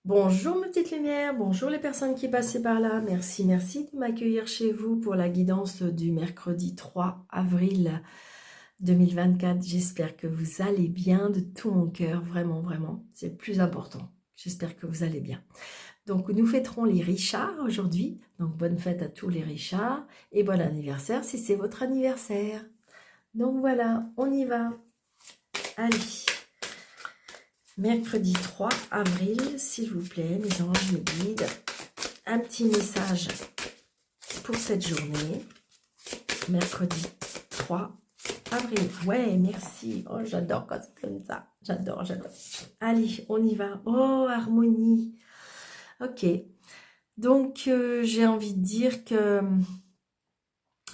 Bonjour mes petites lumières, bonjour les personnes qui passaient par là. Merci, merci de m'accueillir chez vous pour la guidance du mercredi 3 avril 2024. J'espère que vous allez bien de tout mon cœur, vraiment, vraiment. C'est le plus important. J'espère que vous allez bien. Donc nous fêterons les Richards aujourd'hui. Donc bonne fête à tous les Richards et bon anniversaire si c'est votre anniversaire. Donc voilà, on y va. Allez. Mercredi 3 avril, s'il vous plaît, mes anges, mes guides, un petit message pour cette journée. Mercredi 3 avril. Ouais, merci. Oh, j'adore quand c'est comme ça. J'adore, j'adore. Allez, on y va. Oh, harmonie. Ok. Donc, j'ai envie de dire que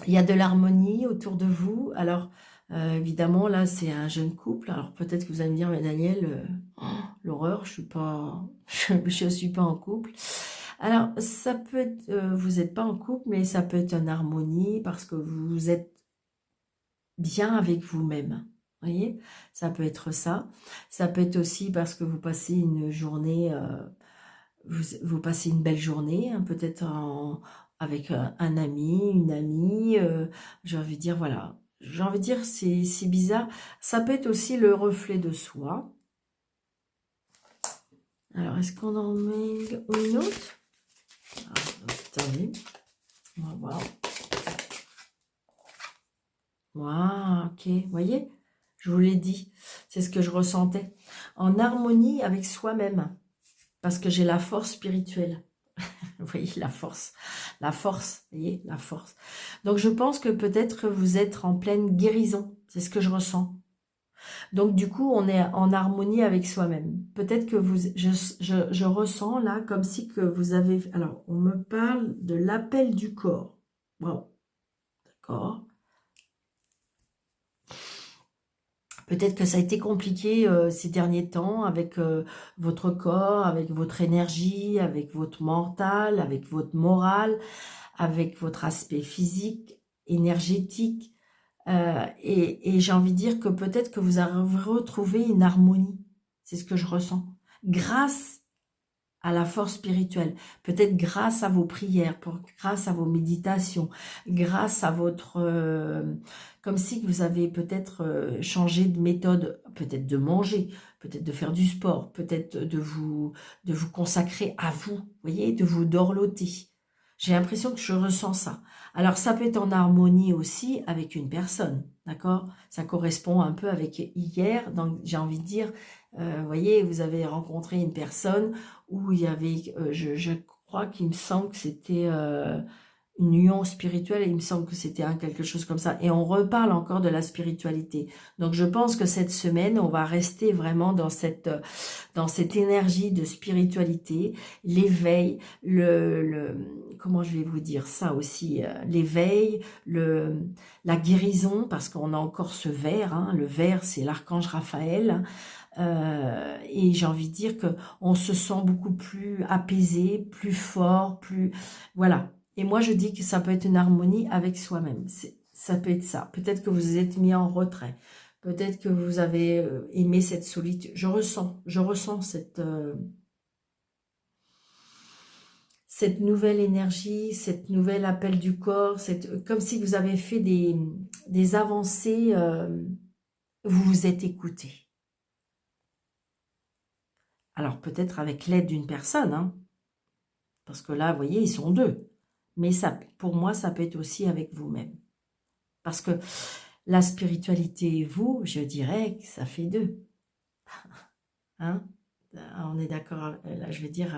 il y a de l'harmonie autour de vous. Alors, évidemment, là, c'est un jeune couple. Alors, peut-être que vous allez me dire, mais Daniel, l'horreur, je suis pas, je suis pas en couple. Alors, ça peut être, vous n'êtes pas en couple, mais ça peut être en harmonie parce que vous êtes bien avec vous-même. Vous voyez, ça peut être ça. Ça peut être aussi parce que vous passez une journée, vous passez une belle journée, hein, peut-être avec un ami, une amie. J'ai envie de dire, voilà. J'ai envie de dire, c'est bizarre. Ça peut être aussi le reflet de soi. Alors, est-ce qu'on en met une autre? Attendez, on va voir. Waouh, ok, vous voyez, je vous l'ai dit, c'est ce que je ressentais. En harmonie avec soi-même, parce que j'ai la force spirituelle. Vous voyez, la force, vous voyez, la force. Donc je pense que peut-être que vous êtes en pleine guérison, c'est ce que je ressens. Donc du coup, on est en harmonie avec soi-même. Peut-être que je ressens là comme si que vous avez... Alors, on me parle de l'appel du corps. Wow, d'accord. Peut-être que ça a été compliqué ces derniers temps avec votre corps, avec votre énergie, avec votre mental, avec votre morale, avec votre aspect physique, énergétique. Et j'ai envie de dire que peut-être que vous avez retrouvé une harmonie. C'est ce que je ressens. Grâce à la force spirituelle, peut-être grâce à vos prières, grâce à vos méditations, grâce à votre... comme si vous avez peut-être changé de méthode, peut-être de manger, peut-être de faire du sport, peut-être de vous consacrer à vous, voyez, de vous dorloter. J'ai l'impression que je ressens ça. Alors ça peut être en harmonie aussi avec une personne, d'accord? Ça correspond un peu avec hier, donc j'ai envie de dire, vous voyez, vous avez rencontré une personne où il y avait, je crois qu'il me semble que c'était une union spirituelle, et il me semble que c'était quelque chose comme ça. Et on reparle encore de la spiritualité. Donc je pense que cette semaine, on va rester vraiment dans cette énergie de spiritualité, l'éveil, comment je vais vous dire ça aussi, l'éveil, la guérison, parce qu'on a encore ce ver, hein, le ver, c'est l'archange Raphaël. Et j'ai envie de dire que on se sent beaucoup plus apaisé, plus fort, plus voilà. Et moi je dis que ça peut être une harmonie avec soi-même. Ça peut être ça. Peut-être que vous vous êtes mis en retrait. Peut-être que vous avez aimé cette solitude. Je ressens cette nouvelle énergie, cette nouvelle appel du corps, comme si vous avez fait des avancées. Vous vous êtes écouté. Alors peut-être avec l'aide d'une personne, hein, parce que là, vous voyez, ils sont deux. Mais ça, pour moi, ça peut être aussi avec vous-même. Parce que la spiritualité et vous, je dirais que ça fait deux. Hein? On est d'accord, là, je veux dire,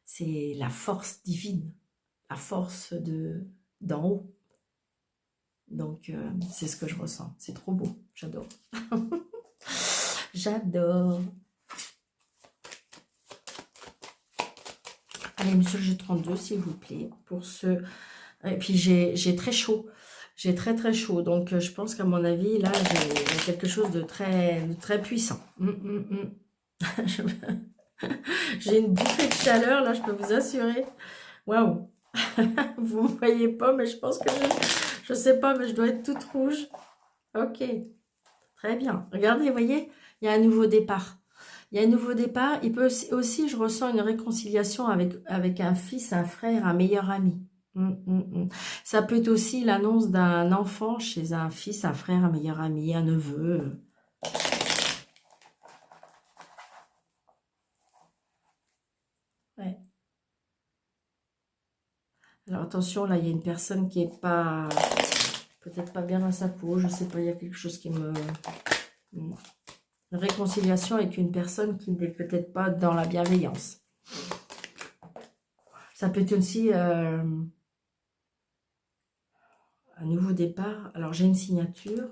c'est la force divine, la force d'en haut. Donc, c'est ce que je ressens. C'est trop beau, j'adore. J'adore. Allez, monsieur le jeu 32, s'il vous plaît, pour ce... Et puis, j'ai très chaud. J'ai très, très chaud. Donc, je pense qu'à mon avis, là, j'ai quelque chose de très puissant. J'ai une bouffée de chaleur, là, je peux vous assurer. Waouh. Vous ne me voyez pas, mais je pense que je sais pas, mais je dois être toute rouge. Ok, très bien. Regardez, vous voyez, il y a un nouveau départ. Il y a un nouveau départ. Il peut aussi, je ressens une réconciliation avec un fils, un frère, un meilleur ami. Ça peut être aussi l'annonce d'un enfant chez un fils, un frère, un meilleur ami, un neveu. Ouais. Alors attention, là, il y a une personne qui est pas, peut-être pas bien dans sa peau. Je sais pas, il y a quelque chose qui me... Une réconciliation avec une personne qui n'est peut-être pas dans la bienveillance. Ça peut être aussi un nouveau départ. Alors, j'ai une signature.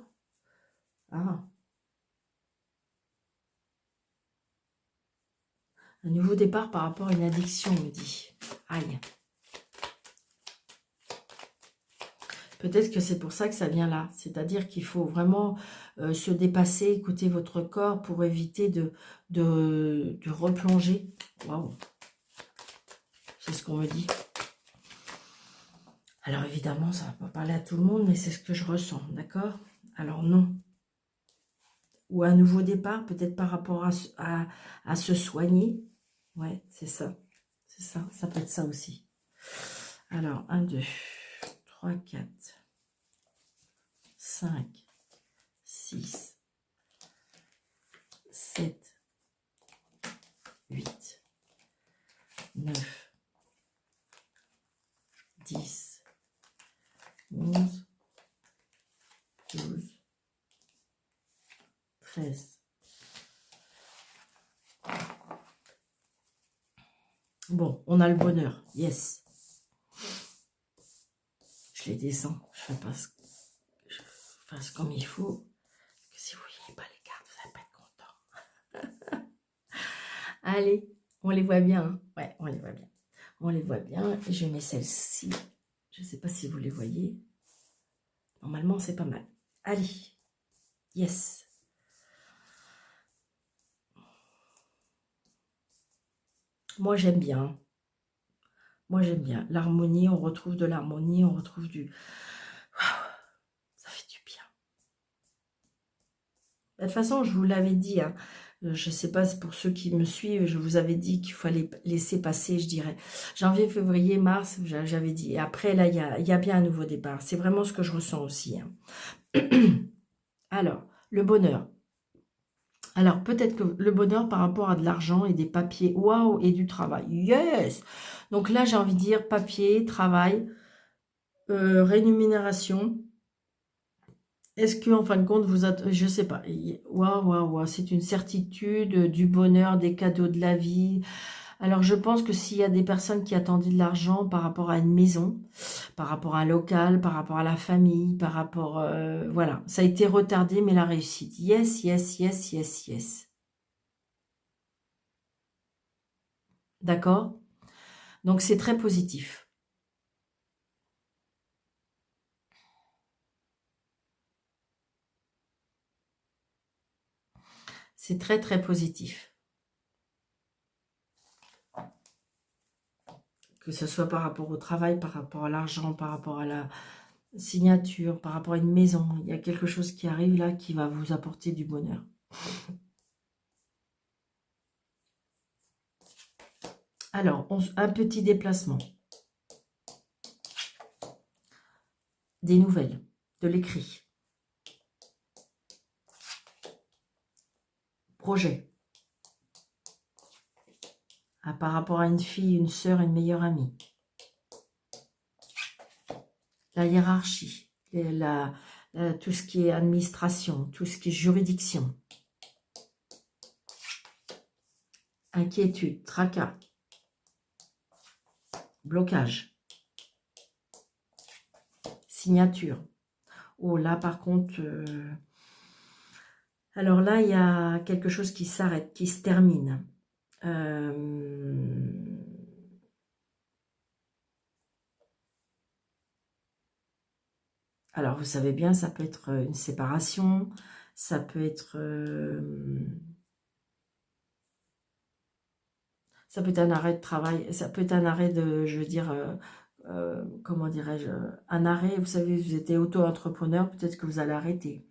Ah. Un nouveau départ par rapport à une addiction, on me dit. Aïe. Peut-être que c'est pour ça que ça vient là. C'est-à-dire qu'il faut vraiment se dépasser, écouter votre corps pour éviter de replonger. Waouh. C'est ce qu'on me dit. Alors évidemment, ça ne va pas parler à tout le monde, mais c'est ce que je ressens, d'accord? Alors non. Ou un nouveau départ, peut-être par rapport à se soigner. Ouais, c'est ça. C'est ça, ça peut être ça aussi. Alors, 1, 2, 3, 4, 5, 6, 7, 8, 9, 10, 11, 12, 13. Bon, on a le bonheur. Yes. Je les descends. Je fasse comme il faut. Si vous ne voyez pas les cartes, vous n'allez pas être content. Allez, on les voit bien. Hein, ouais, on les voit bien. On les voit bien. Et je mets celle-ci. Je ne sais pas si vous les voyez. Normalement, c'est pas mal. Allez. Yes. Moi, j'aime bien. Moi, j'aime bien. L'harmonie, on retrouve de l'harmonie, on retrouve du... Ça fait du bien. De toute façon, je vous l'avais dit, hein. Je ne sais pas, pour ceux qui me suivent, je vous avais dit qu'il fallait laisser passer, je dirais. Janvier, février, mars, j'avais dit. Et après, là, il y a bien un nouveau départ. C'est vraiment ce que je ressens aussi. Hein. Alors, le bonheur. Alors, peut-être que le bonheur par rapport à de l'argent et des papiers, waouh, et du travail. Yes! Donc là, j'ai envie de dire papier, travail, rémunération. Est-ce que, en fin de compte, je sais pas. Waouh, waouh, waouh, c'est une certitude du bonheur, des cadeaux de la vie. Alors, je pense que s'il y a des personnes qui attendaient de l'argent par rapport à une maison, par rapport à un local, par rapport à la famille, par rapport... voilà, ça a été retardé, mais la réussite. Yes, yes, yes, yes, yes. D'accord? Donc, c'est très positif. C'est très, très positif. Que ce soit par rapport au travail, par rapport à l'argent, par rapport à la signature, par rapport à une maison. Il y a quelque chose qui arrive là qui va vous apporter du bonheur. Alors, un petit déplacement. Des nouvelles, de l'écrit. Projet. Ah, par rapport à une fille, une sœur, une meilleure amie. La hiérarchie. Tout ce qui est administration, tout ce qui est juridiction. Inquiétude, tracas. Blocage. Signature. Oh, là, par contre... alors là, il y a quelque chose qui s'arrête, qui se termine. Alors, vous savez bien, ça peut être une séparation, ça peut être... ça peut être un arrêt de travail, ça peut être un arrêt de, je veux dire, comment dirais-je, un arrêt, vous savez, vous étiez auto-entrepreneur, peut-être que vous allez arrêter.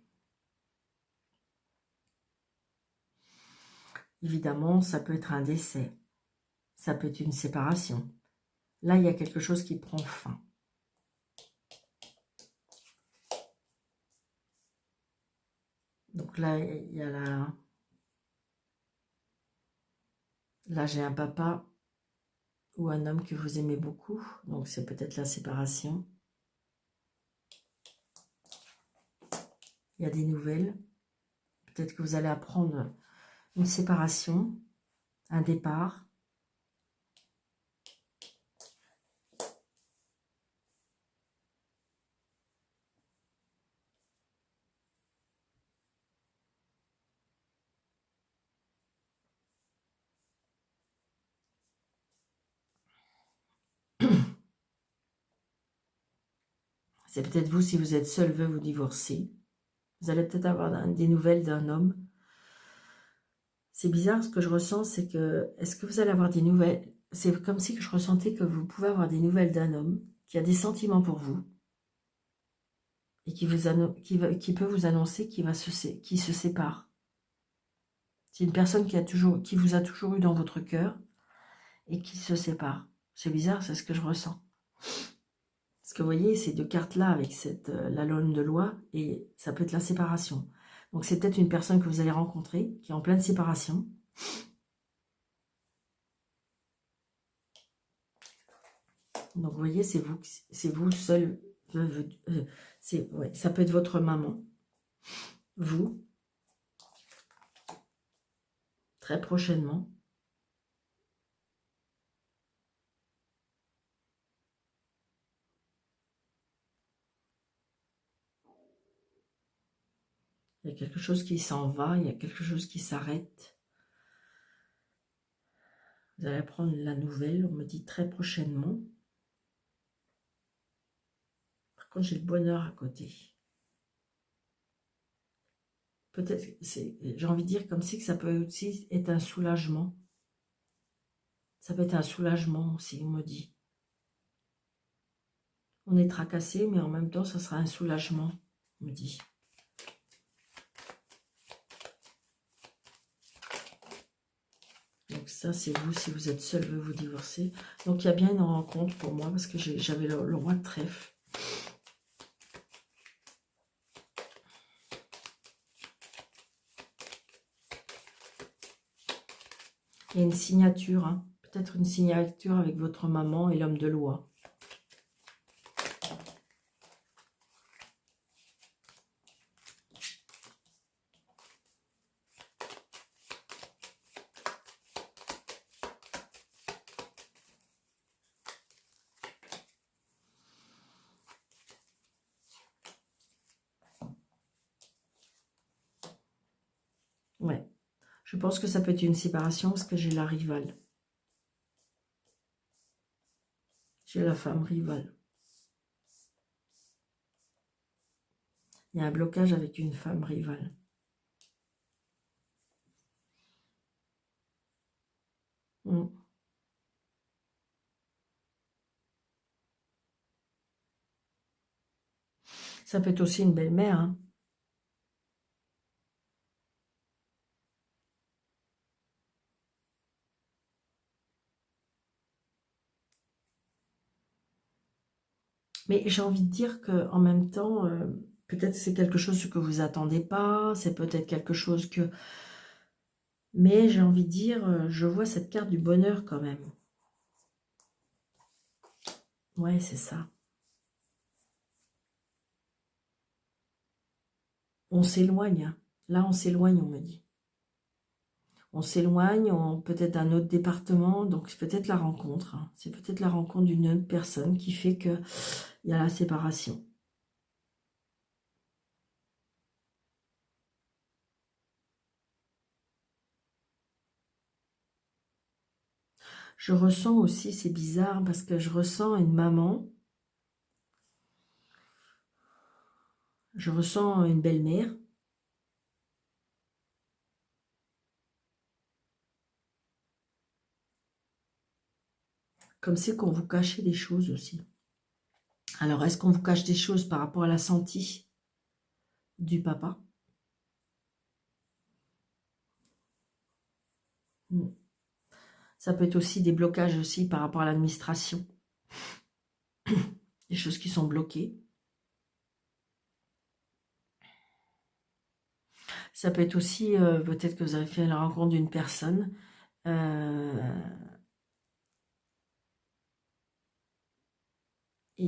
Évidemment, ça peut être un décès. Ça peut être une séparation. Là, il y a quelque chose qui prend fin. Donc là, il y a la... Là, j'ai un papa ou un homme que vous aimez beaucoup. Donc, c'est peut-être la séparation. Il y a des nouvelles. Peut-être que vous allez apprendre une séparation, un départ. C'est peut-être vous, si vous êtes seul, veut vous divorcer. Vous allez peut-être avoir des nouvelles d'un homme. C'est bizarre, ce que je ressens, c'est que... Est-ce que vous allez avoir des nouvelles? C'est comme si je ressentais que vous pouvez avoir des nouvelles d'un homme qui a des sentiments pour vous et qui peut vous annoncer qu'il se sépare. C'est une personne qui vous a toujours eu dans votre cœur et qui se sépare. C'est bizarre, c'est ce que je ressens. Parce que vous voyez, ces deux cartes-là avec la lune de loi, et ça peut être la séparation. Donc c'est peut-être une personne que vous allez rencontrer, qui est en pleine séparation. Donc vous voyez, c'est vous seul. Ouais, ça peut être votre maman. Vous, très prochainement. Il y a quelque chose qui s'en va, il y a quelque chose qui s'arrête. Vous allez apprendre la nouvelle, on me dit très prochainement. Par contre, j'ai le bonheur à côté. Peut-être, j'ai envie de dire comme si que ça peut aussi être un soulagement. Ça peut être un soulagement aussi, on me dit. On est tracassé, mais en même temps, ça sera un soulagement, on me dit. Donc ça, c'est vous, si vous êtes seul, veut vous divorcer. Donc il y a bien une rencontre pour moi, parce que j'avais le roi de trèfle. Il y a une signature, hein. Peut-être une signature avec votre maman et l'homme de loi. Ouais. Je pense que ça peut être une séparation parce que j'ai la rivale. J'ai la femme rivale. Il y a un blocage avec une femme rivale. Ça peut être aussi une belle-mère, hein. Mais j'ai envie de dire qu'en même temps, peut-être c'est quelque chose que vous attendez pas, c'est peut-être quelque chose que... Mais j'ai envie de dire, je vois cette carte du bonheur quand même. Ouais, c'est ça. On s'éloigne, hein. Là, on s'éloigne, on me dit. On s'éloigne, peut-être d'un autre département, donc c'est peut-être la rencontre, hein. C'est peut-être la rencontre d'une autre personne qui fait que il y a la séparation. Je ressens aussi, c'est bizarre, parce que je ressens une maman, je ressens une belle-mère, comme c'est qu'on vous cachait des choses aussi. Alors, est-ce qu'on vous cache des choses par rapport à la santé du papa? Ça peut être aussi des blocages aussi par rapport à l'administration. Des choses qui sont bloquées. Ça peut être aussi, peut-être que vous avez fait la rencontre d'une personne. Et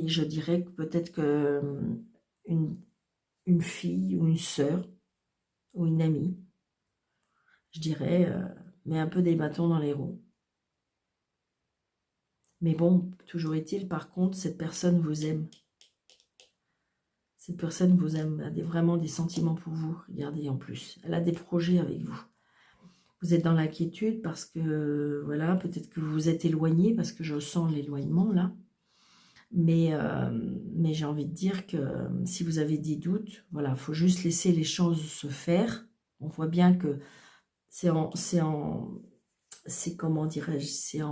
je dirais que peut-être que une, une fille ou une sœur ou une amie, je dirais, met un peu des bâtons dans les roues. Mais bon, toujours est-il, par contre, cette personne vous aime. Cette personne vous aime, elle a vraiment des sentiments pour vous. Regardez en plus, elle a des projets avec vous. Vous êtes dans l'inquiétude parce que, voilà, peut-être que vous vous êtes éloigné, parce que je sens l'éloignement là. Mais j'ai envie de dire que si vous avez des doutes, voilà, il faut juste laisser les choses se faire. On voit bien que c'est comment dirais-je, c'est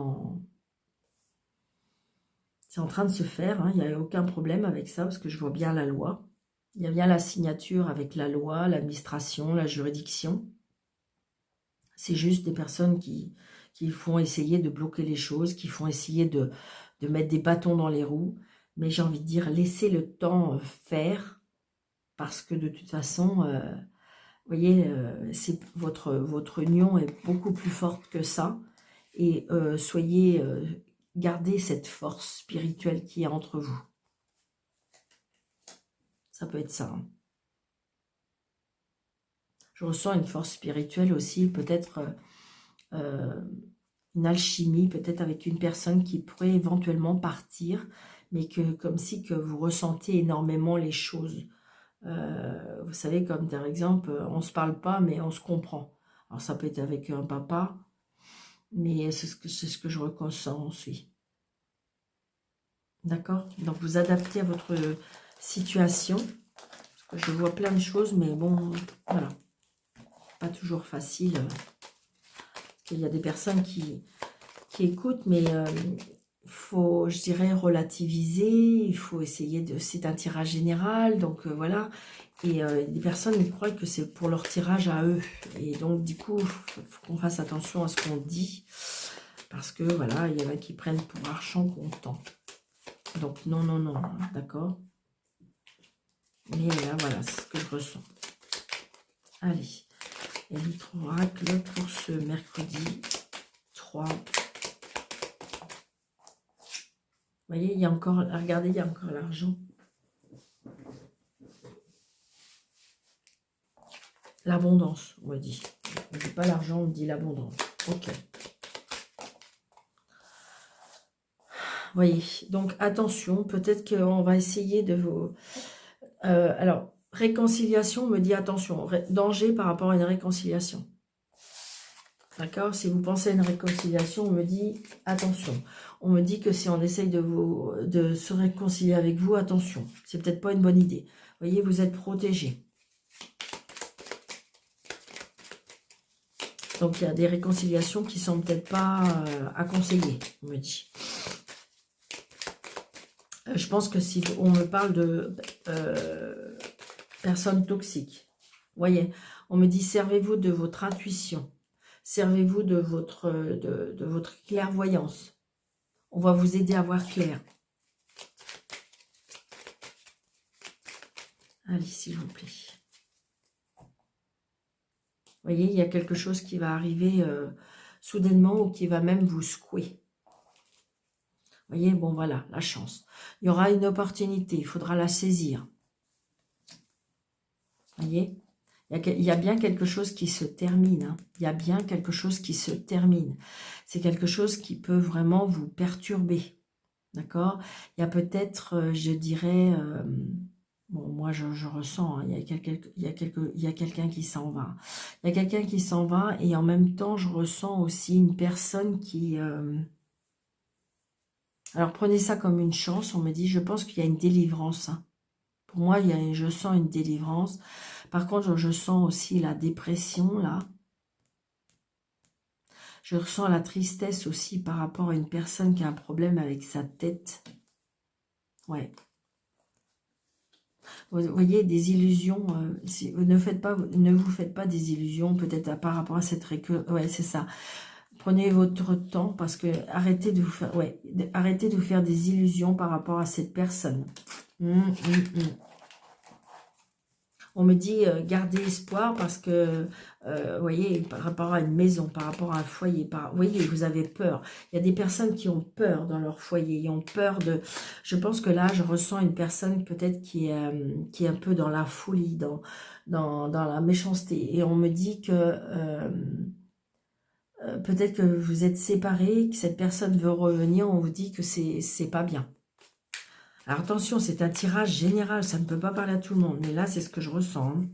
en train de se faire, hein. Il n'y a aucun problème avec ça, parce que je vois bien la loi. Il y a bien la signature avec la loi, l'administration, la juridiction. C'est juste des personnes qui font essayer de bloquer les choses, qui font essayer de mettre des bâtons dans les roues. Mais j'ai envie de dire, laissez le temps faire, parce que de toute façon, vous voyez, votre union est beaucoup plus forte que ça. Et gardez cette force spirituelle qui est entre vous. Ça peut être ça, hein. Je ressens une force spirituelle aussi, peut-être une alchimie, peut-être avec une personne qui pourrait éventuellement partir, mais que comme si que vous ressentez énormément les choses. Vous savez, comme par exemple, on ne se parle pas, mais on se comprend. Alors ça peut être avec un papa, mais c'est ce que je ressens aussi. D'accord? Donc vous adaptez à votre situation. Parce que je vois plein de choses, mais bon, voilà. Pas toujours facile. Parce qu'il y a des personnes qui écoutent, mais il faut, je dirais, relativiser. Il faut essayer de... C'est un tirage général, donc voilà. Et des personnes, ils croient que c'est pour leur tirage à eux. Et donc, du coup, il faut qu'on fasse attention à ce qu'on dit. Parce que, voilà, il y en a qui prennent pour argent comptant. Donc, non, non, non, d'accord. Mais là, voilà, c'est ce que je ressens. Allez. Et l'autre oracle pour ce mercredi 3. Vous voyez, il y a encore, regardez, il y a encore l'argent. L'abondance, on me dit. On ne dit pas l'argent, on dit l'abondance. Ok. Vous voyez, donc attention, peut-être qu'on va essayer de vous... alors, réconciliation me dit attention, danger par rapport à une réconciliation. D'accord? Si vous pensez à une réconciliation, on me dit attention. On me dit que si on essaye de se réconcilier avec vous, attention. C'est peut-être pas une bonne idée. Vous voyez, vous êtes protégé. Donc, il y a des réconciliations qui sont peut-être pas à conseiller, on me dit. Je pense que si on me parle de personnes toxiques, vous voyez, on me dit servez-vous de votre intuition. Servez-vous de votre clairvoyance. On va vous aider à voir clair. Allez, s'il vous plaît. Vous voyez, il y a quelque chose qui va arriver soudainement ou qui va même vous secouer. Vous voyez, bon voilà, la chance. Il y aura une opportunité, il faudra la saisir. Vous voyez, il y a bien quelque chose qui se termine. Hein. Il y a bien quelque chose qui se termine. C'est quelque chose qui peut vraiment vous perturber. D'accord? Il y a peut-être, je dirais... bon, moi, je ressens, hein, il y a quelqu'un qui s'en va. Il y a quelqu'un qui s'en va et en même temps, je ressens aussi une personne qui... alors, prenez ça comme une chance. On me dit, je pense qu'il y a une délivrance. Hein. Pour moi, je sens une délivrance. Par contre, je sens aussi la dépression, là. Je ressens la tristesse aussi par rapport à une personne qui a un problème avec sa tête. Ouais. Vous voyez, des illusions, ne vous faites pas des illusions, peut-être par rapport à cette ouais, c'est ça. Prenez votre temps parce que arrêtez de vous faire, ouais, arrêtez de vous faire des illusions par rapport à cette personne. On me dit gardez espoir parce que, vous voyez, par rapport à une maison, par rapport à un foyer, vous voyez, vous avez peur. Il y a des personnes qui ont peur dans leur foyer, ils ont peur de... Je pense que là, je ressens une personne peut-être qui est un peu dans la folie, dans la méchanceté. Et on me dit que peut-être que vous êtes séparés, que cette personne veut revenir, on vous dit que c'est pas bien. Alors attention, c'est un tirage général, ça ne peut pas parler à tout le monde. Mais là, c'est ce que je ressens. Hein.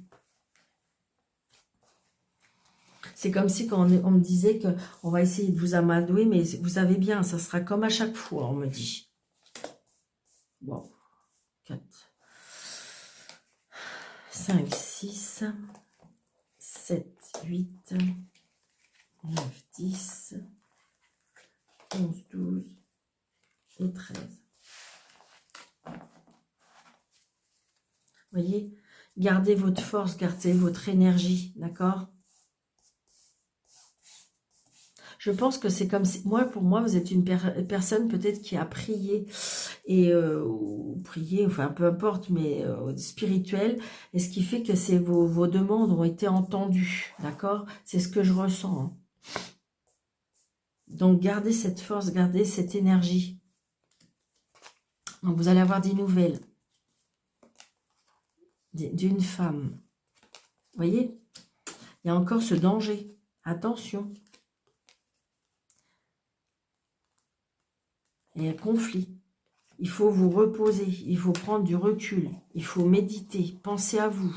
C'est comme si quand on me disait qu'on va essayer de vous amadouer, mais vous savez bien, ça sera comme à chaque fois, on me dit. Bon, 4, 5, 6, 7, 8, 9, 10, 11, 12 et 13. Vous voyez, gardez votre force, gardez votre énergie, d'accord? Je pense que c'est comme si, pour moi, vous êtes une personne peut-être qui a prié, et ou prié, enfin peu importe, mais spirituel, et ce qui fait que vos demandes ont été entendues, d'accord? C'est ce que je ressens. Hein. Donc gardez cette force, gardez cette énergie. Donc vous allez avoir des nouvelles d'une femme. Vous voyez, il y a encore ce danger. Attention. Il y a un conflit. Il faut vous reposer. Il faut prendre du recul. Il faut méditer. Pensez à vous.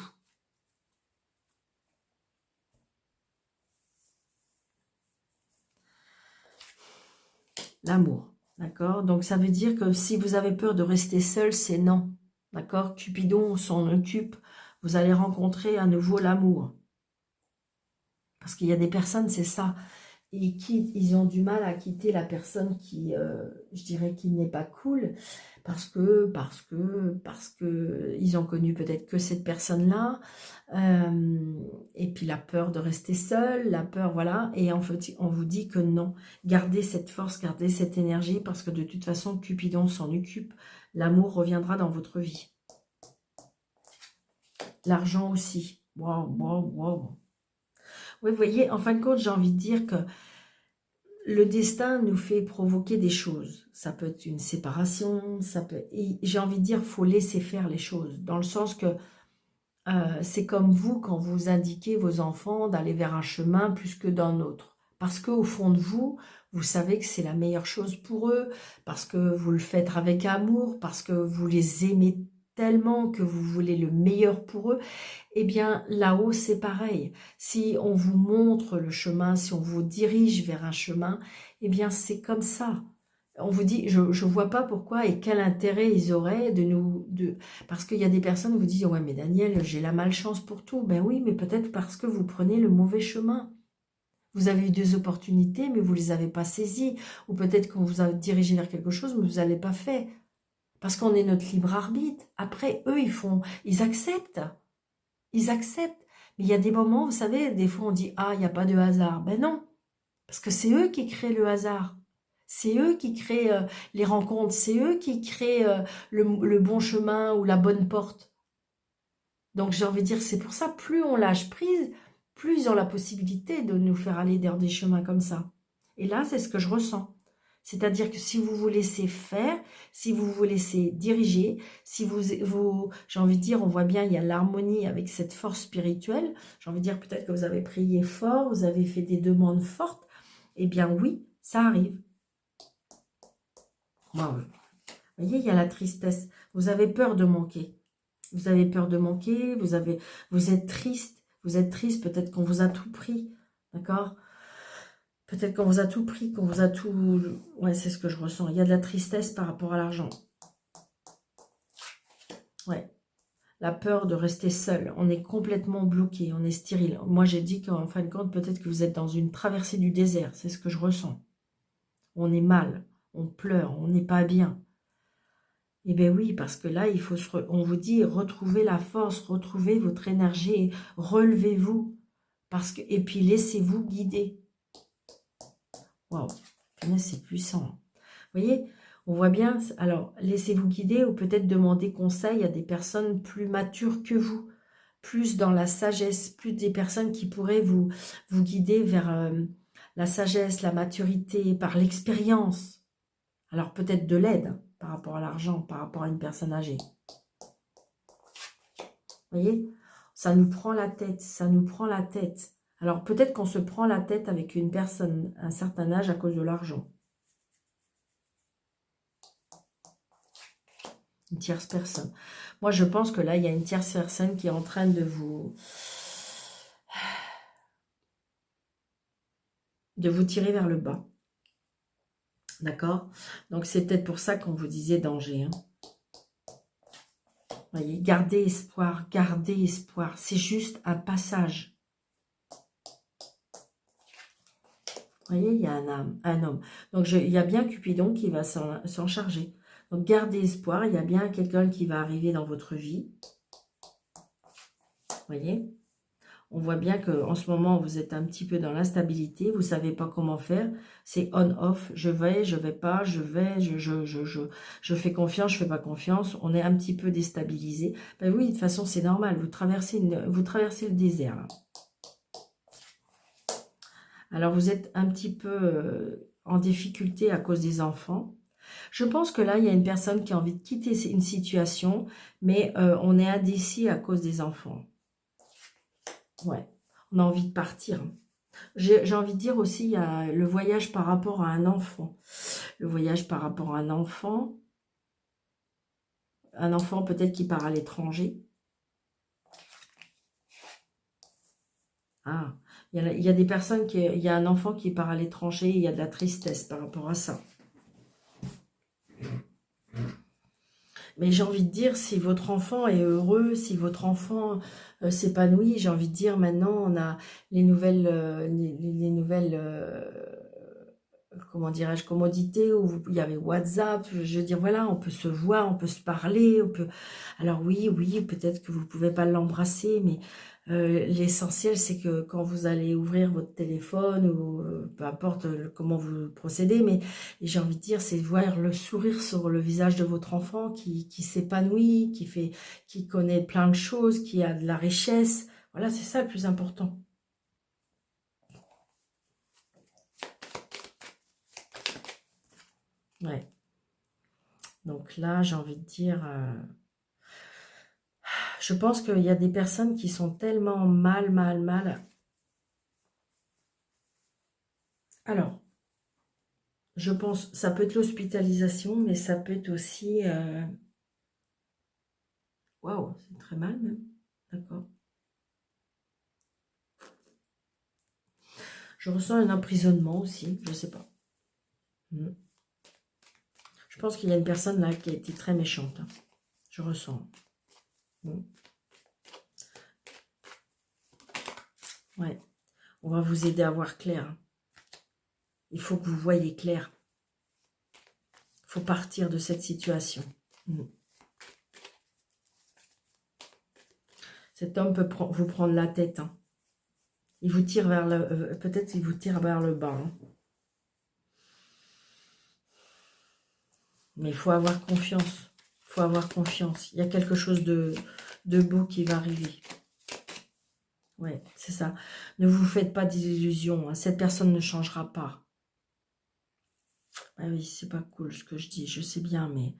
L'amour. D'accord? Donc ça veut dire que si vous avez peur de rester seul, c'est non. D'accord? Cupidon s'en occupe. Vous allez rencontrer à nouveau l'amour. Parce qu'il y a des personnes, c'est ça. Ils ont du mal à quitter la personne qui, je dirais, qui n'est pas cool. Parce que ils ont connu peut-être que cette personne-là. Et puis la peur de rester seul, la peur, voilà. Et en fait, on vous dit que non. Gardez cette force, gardez cette énergie. Parce que de toute façon, Cupidon s'en occupe. L'amour reviendra dans votre vie. L'argent aussi. Waouh, waouh, waouh. Oui, vous voyez, en fin de compte, j'ai envie de dire que le destin nous fait provoquer des choses. Ça peut être une séparation, j'ai envie de dire, il faut laisser faire les choses. Dans le sens que c'est comme vous, quand vous indiquez vos enfants d'aller vers un chemin plus que d'un autre. Parce qu'au fond de vous, vous savez que c'est la meilleure chose pour eux, parce que vous le faites avec amour, parce que vous les aimez tellement que vous voulez le meilleur pour eux. Eh bien, là-haut, c'est pareil. Si on vous montre le chemin, si on vous dirige vers un chemin, eh bien, c'est comme ça. On vous dit, je ne vois pas pourquoi et quel intérêt ils auraient de nous... Parce qu'il y a des personnes qui vous disent, ouais, mais Daniel, j'ai la malchance pour tout. Ben oui, mais peut-être parce que vous prenez le mauvais chemin. Vous avez eu des opportunités, mais vous ne les avez pas saisies. Ou peut-être qu'on vous a dirigé vers quelque chose, mais vous n'avez pas fait. Parce qu'on est notre libre arbitre. Après, eux, ils acceptent. Ils acceptent. Mais il y a des moments, vous savez, des fois on dit « Ah, il n'y a pas de hasard ». Ben non, parce que c'est eux qui créent le hasard. C'est eux qui créent les rencontres. C'est eux qui créent le bon chemin ou la bonne porte. Donc j'ai envie de dire, c'est pour ça, plus on lâche prise, plus ils ont la possibilité de nous faire aller dans des chemins comme ça. Et là, c'est ce que je ressens. C'est-à-dire que si vous vous laissez faire, si vous vous laissez diriger, si j'ai envie de dire, on voit bien, il y a l'harmonie avec cette force spirituelle. J'ai envie de dire, peut-être que vous avez prié fort, vous avez fait des demandes fortes. Eh bien oui, ça arrive. Wow. Vous voyez, il y a la tristesse. Vous avez peur de manquer. Vous avez peur de manquer, vous êtes triste. Vous êtes triste, peut-être qu'on vous a tout pris. D'accord ? Peut-être qu'on vous a tout pris, qu'on vous a tout... Ouais, c'est ce que je ressens. Il y a de la tristesse par rapport à l'argent. Ouais. La peur de rester seul. On est complètement bloqué, on est stérile. Moi, j'ai dit qu'en fin de compte, peut-être que vous êtes dans une traversée du désert. C'est ce que je ressens. On est mal, on pleure, on n'est pas bien. Eh bien oui, parce que là, on vous dit, retrouvez la force, retrouvez votre énergie, relevez-vous. Et puis, laissez-vous guider. Waouh, punaise, c'est puissant. Vous voyez, on voit bien. Alors, laissez-vous guider ou peut-être demander conseil à des personnes plus matures que vous, plus dans la sagesse, plus des personnes qui pourraient vous guider vers la sagesse, la maturité, par l'expérience. Alors, peut-être de l'aide hein, par rapport à l'argent, par rapport à une personne âgée. Vous voyez, ça nous prend la tête, ça nous prend la tête. Alors, peut-être qu'on se prend la tête avec une personne à un certain âge à cause de l'argent. Une tierce personne. Moi, je pense que là, il y a une tierce personne qui est en train de vous tirer vers le bas. D'accord? Donc, c'est peut-être pour ça qu'on vous disait danger. Hein. Voyez, gardez espoir, gardez espoir. C'est juste un passage. Vous voyez, il y a un homme. Donc, il y a bien Cupidon qui va s'en charger. Donc, gardez espoir. Il y a bien quelqu'un qui va arriver dans votre vie. Vous voyez? On voit bien qu'en ce moment, vous êtes un petit peu dans l'instabilité. Vous ne savez pas comment faire. C'est on-off. Je vais pas, je vais, je fais confiance, je fais pas confiance. On est un petit peu déstabilisé. Ben oui, de toute façon, c'est normal. Vous traversez le désert. Là. Alors, vous êtes un petit peu en difficulté à cause des enfants. Je pense que là, il y a une personne qui a envie de quitter une situation, mais on est indécis à cause des enfants. Ouais, on a envie de partir. J'ai envie de dire aussi, il y a le voyage par rapport à un enfant. Le voyage par rapport à un enfant peut-être qui part à l'étranger. Ah, il y a des personnes, il y a un enfant qui part à l'étranger, il y a de la tristesse par rapport à ça. Mais j'ai envie de dire, si votre enfant est heureux, si votre enfant s'épanouit, j'ai envie de dire, maintenant, on a les nouvelles, comment dirais-je, commodités, où il y avait WhatsApp, je veux dire, voilà, on peut se voir, on peut se parler, on peut... Alors oui, peut-être que vous ne pouvez pas l'embrasser, mais l'essentiel, c'est que quand vous allez ouvrir votre téléphone, ou peu importe comment vous procédez, mais j'ai envie de dire, c'est voir le sourire sur le visage de votre enfant qui s'épanouit, qui connaît plein de choses, qui a de la richesse. Voilà, c'est ça le plus important. Ouais. Donc là, j'ai envie de dire... je pense qu'il y a des personnes qui sont tellement mal. Alors, je pense, ça peut être l'hospitalisation, mais ça peut être aussi... Waouh, c'est très mal même. D'accord. Je ressens un emprisonnement aussi, je ne sais pas. Je pense qu'il y a une personne là qui a été très méchante. Hein. Je ressens. Ouais. On va vous aider à voir clair. Il faut que vous voyez clair. Il faut partir de cette situation. Cet homme peut vous prendre la tête. Hein. Il vous tire vers le... peut-être il vous tire vers le bas. Hein. Mais il faut avoir confiance. Il faut avoir confiance. Il y a quelque chose de beau qui va arriver. Ouais, c'est ça. Ne vous faites pas d'illusions. Hein. Cette personne ne changera pas. Ah oui, c'est pas cool ce que je dis. Je sais bien, mais...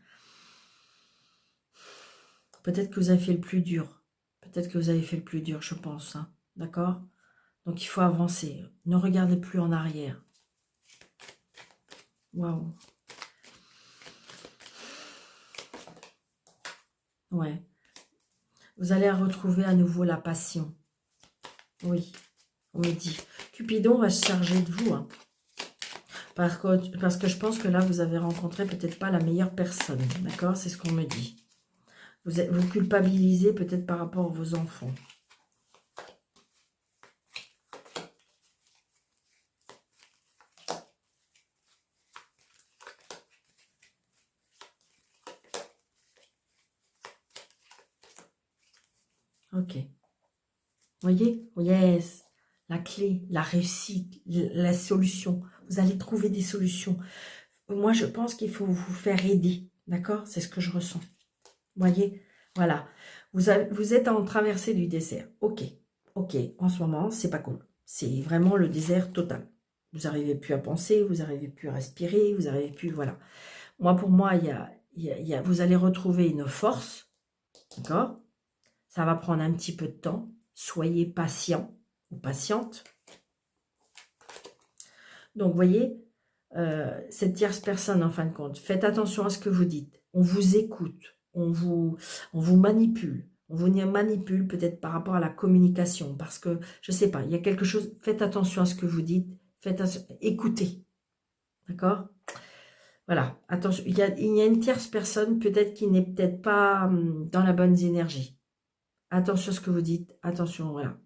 peut-être que vous avez fait le plus dur. Peut-être que vous avez fait le plus dur, je pense. Hein. D'accord? Donc, il faut avancer. Ne regardez plus en arrière. Waouh. Ouais. Vous allez retrouver à nouveau la passion. Oui, on me dit. Cupidon va se charger de vous. Hein. Parce que je pense que là, vous avez rencontré peut-être pas la meilleure personne. D'accord? C'est ce qu'on me dit. Vous culpabilisez peut-être par rapport à vos enfants. Ok. Voyez? Yes. La clé, la réussite, la solution. Vous allez trouver des solutions. Moi, je pense qu'il faut vous faire aider. D'accord? C'est ce que je ressens. Vous voyez? Voilà. Vous êtes en traversée du désert. Ok. Ok. En ce moment, c'est pas cool. C'est vraiment le désert total. Vous n'arrivez plus à penser, vous n'arrivez plus à respirer, vous n'arrivez plus... Voilà. Moi, pour moi, vous allez retrouver une force. D'accord? Ça va prendre un petit peu de temps. Soyez patient ou patiente. Donc, vous voyez, cette tierce personne, en fin de compte, faites attention à ce que vous dites. On vous écoute, on vous manipule. On vous manipule peut-être par rapport à la communication. Parce que, je ne sais pas, il y a quelque chose, faites attention à ce que vous dites. Écoutez. D'accord? Voilà, attention, il y a une tierce personne peut-être qui n'est peut-être pas dans la bonne énergie. Attention à ce que vous dites, attention, voilà.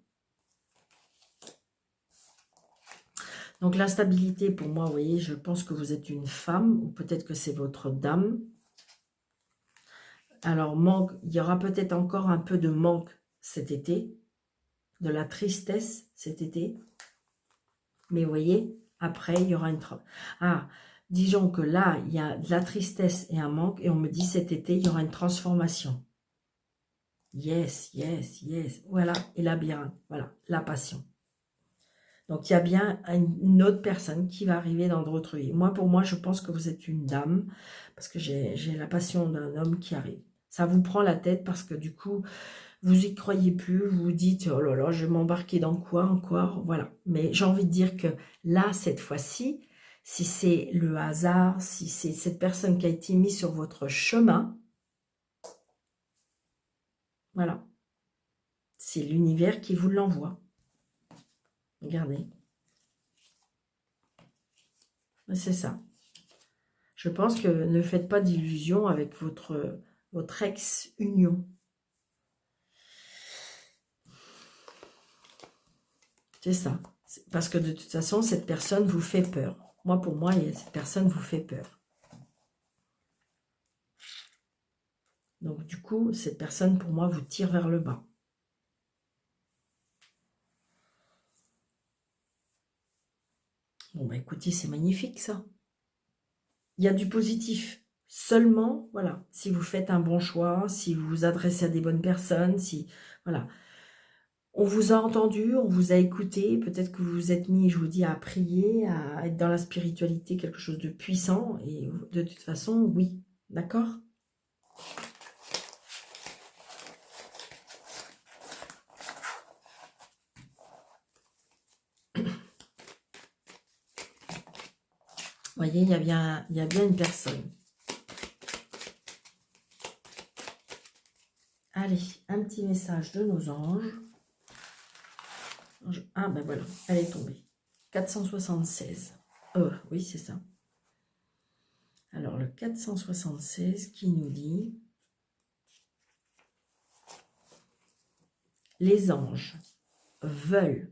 Donc l'instabilité, pour moi, vous voyez, je pense que vous êtes une femme, ou peut-être que c'est votre dame. Alors, manque, il y aura peut-être encore un peu de manque cet été, de la tristesse cet été. Mais vous voyez, après, il y aura une... Ah, disons que là, il y a de la tristesse et un manque, et on me dit cet été, il y aura une transformation. Yes, yes, yes. Voilà, et labyrinthe, voilà, la passion. Donc, il y a bien une autre personne qui va arriver dans votre vie. Moi, pour moi, je pense que vous êtes une dame, parce que j'ai la passion d'un homme qui arrive. Ça vous prend la tête parce que du coup, vous y croyez plus, vous vous dites, oh là là, je vais m'embarquer dans quoi encore, voilà. Mais j'ai envie de dire que là, cette fois-ci, si c'est le hasard, si c'est cette personne qui a été mise sur votre chemin, voilà, c'est l'univers qui vous l'envoie. Regardez. C'est ça. Je pense que ne faites pas d'illusions avec votre ex-union. C'est ça. Parce que de toute façon, cette personne vous fait peur. Moi, pour moi, cette personne vous fait peur. Donc, du coup, cette personne, pour moi, vous tire vers le bas. Bon, bah écoutez, c'est magnifique, ça. Il y a du positif. Seulement, voilà, si vous faites un bon choix, si vous vous adressez à des bonnes personnes, si... Voilà. On vous a entendu, on vous a écouté, peut-être que vous vous êtes mis, je vous dis, à prier, à être dans la spiritualité, quelque chose de puissant, et de toute façon, oui, d'accord? Vous voyez, il y a bien une personne. Allez, un petit message de nos anges. Ah ben voilà, elle est tombée. 476. Oui, c'est ça. Alors, le 476 qui nous dit... Les anges veulent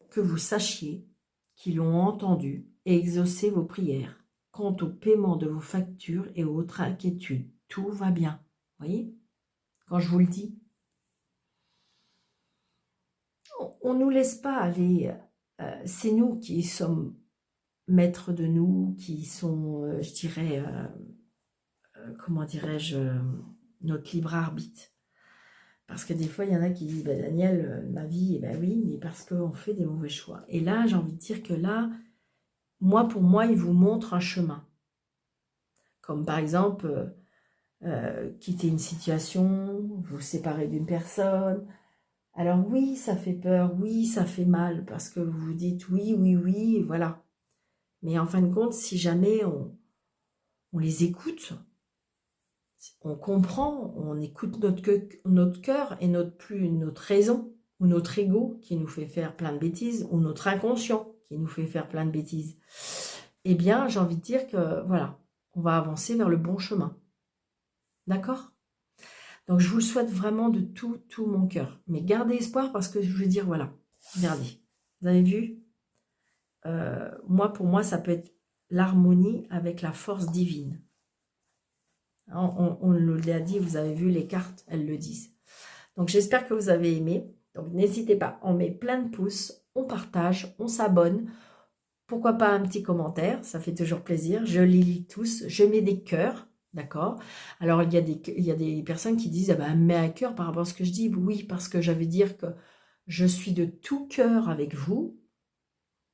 que vous sachiez qu'ils ont entendu et exaucé vos prières. Quant au paiement de vos factures et aux autres inquiétudes, tout va bien. Vous voyez? Quand je vous le dis, on ne nous laisse pas aller. C'est nous qui sommes maîtres de nous, qui sont, je dirais, comment dirais-je, notre libre arbitre. Parce que des fois, il y en a qui disent, bah, Daniel, ma vie, eh ben oui, mais parce qu'on fait des mauvais choix. Et là, j'ai envie de dire que là, pour moi, il vous montre un chemin. Comme par exemple, quitter une situation, vous séparer d'une personne. Alors oui, ça fait peur, oui, ça fait mal, parce que vous vous dites oui, oui, oui, et voilà. Mais en fin de compte, si jamais on les écoute, on comprend, on écoute notre cœur et notre raison, ou notre ego qui nous fait faire plein de bêtises, ou notre inconscient qui nous fait faire plein de bêtises, eh bien, j'ai envie de dire que, voilà, on va avancer vers le bon chemin. D'accord? Donc, je vous le souhaite vraiment de tout mon cœur. Mais gardez espoir parce que je veux dire, voilà, regardez. Vous avez vu? Pour moi, ça peut être l'harmonie avec la force divine. On l'a dit, vous avez vu les cartes, elles le disent. Donc, j'espère que vous avez aimé. Donc, n'hésitez pas, on met plein de pouces, on partage, on s'abonne. Pourquoi pas un petit commentaire, ça fait toujours plaisir. Je les lis tous, je mets des cœurs, d'accord? Alors, il y a des personnes qui disent, ah ben, mets un cœur par rapport à ce que je dis. Oui, parce que ça veut dire que je suis de tout cœur avec vous,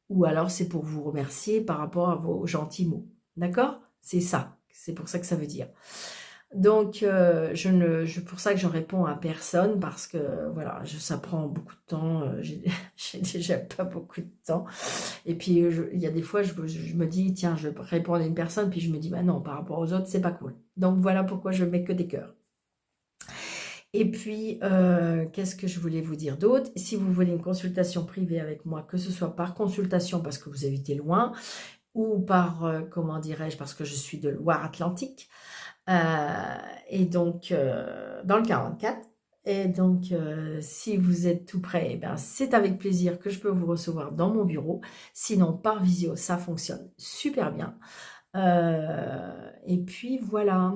ou alors c'est pour vous remercier par rapport à vos gentils mots. D'accord? C'est ça. C'est pour ça que ça veut dire. Donc, pour ça que je réponds à personne parce que voilà, ça prend beaucoup de temps. J'ai déjà pas beaucoup de temps. Et puis, il y a des fois, je me dis, tiens, je vais répondre à une personne, puis je me dis, bah non, par rapport aux autres, c'est pas cool. Donc, voilà pourquoi je mets que des cœurs. Et puis, qu'est-ce que je voulais vous dire d'autre? Si vous voulez une consultation privée avec moi, que ce soit par consultation parce que vous habitez loin, ou par, comment dirais-je, parce que je suis de Loire-Atlantique, et donc, dans le 44. Et donc, si vous êtes tout près, eh ben, c'est avec plaisir que je peux vous recevoir dans mon bureau. Sinon, par visio, ça fonctionne super bien. Et puis, voilà.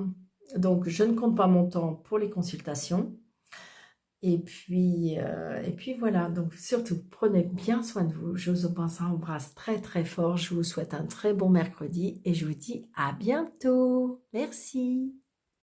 Donc, je ne compte pas mon temps pour les consultations. Et puis voilà, donc surtout, prenez bien soin de vous. Je vous embrasse très très fort. Je vous souhaite un très bon mercredi et je vous dis à bientôt. Merci.